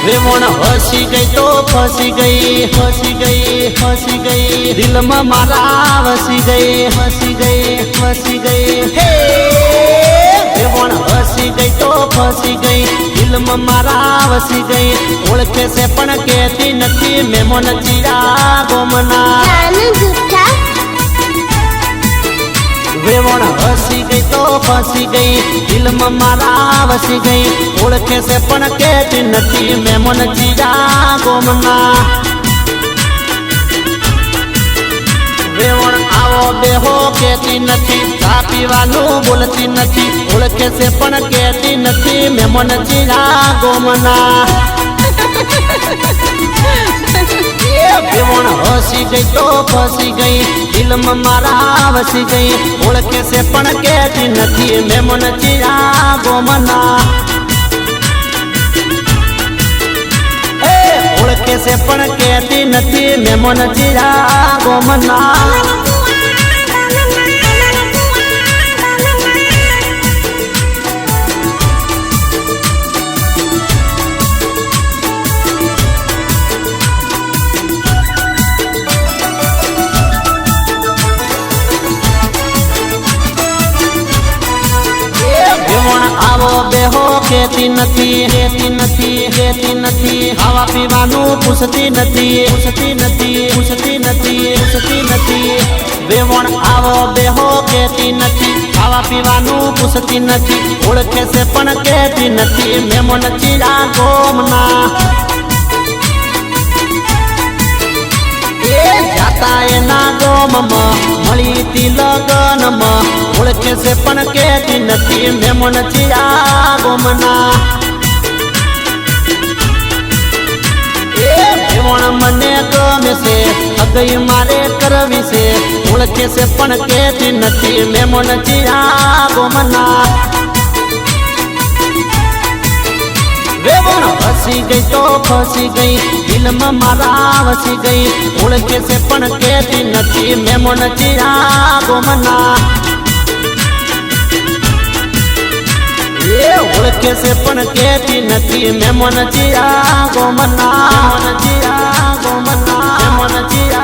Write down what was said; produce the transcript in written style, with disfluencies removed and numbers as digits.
વેવણ હસી ગઈ તો ફસી ગઈ, ફસી ગઈ, ફસી ગઈ, દિલમાં મારા વસી ગઈ, વસી ગઈ, વસી ગઈ. હે વેવણ હસી ગઈ તો ફસી ગઈ, દિલમાં મારા વસી ગઈ. ઓળખે છે પણ કહેતી નથી, મેમોન ચીરા ગોમના. વેવણ હસી ગઈ તો ફસી ગઈ, દિલમાં મારા વસી ગઈ. ઓળખે છે પણ કહેતી નથી, મેમોન ચીરા ગોમના. વેવણ આવો બેહો કહેતી નથી, ચા પીવાનું બોલતી નથી. ઓળખે છે પણ કહેતી નથી, મેમોન ચીરા ગોમના. વેવણ હસી ગઈ તો ફસી ગઈ, દિલમાં મારા વસી ગઈ. ઓળખે છે પણ કહેતી નથી, મેમોન ચીરા ગોમના. ઓળખે છે પણ કહેતી નથી, મેમોન ચીરા ગોમના. આવો બેહો કહેતી નથી, કહેતી નથી, કહેતી નથી. ખાવા પીવાનું પૂછતી નથી, પૂછતી નથી, પૂછતી નથી, પૂછતી નથી. વેવણ આવો બેહો કહેતી નથી, ખાવા પીવાનું પૂછતી નથી. ઓળખે છે પણ કહેતી નથી, મેમોન ચીરા ગોમના. જાતા એના ગોમમાં મળી તી લગનમાં. ઓળખે છે પણ કહેતી નથી, મેમોન ચીરા ગોમના. વેવણ મને ગમે છે, અગઈ મારે કરવી છે. ઓળખે છે પણ કહેતી નથી, મેમોન ચીરા ગોમના. વેવણ હસી ગઈ તો ફસી ગઈ, દિલમાં મારા વસી ગઈ. ઓળખે છે પણ કહેતી નથી, મેમોન ચીરા ગોમના. ઓળખે છે પણ કહેતી નથી, મેમોન ચીરા ગોમના. મેમોન ચીરા ગોમના. મેમોન ચીરા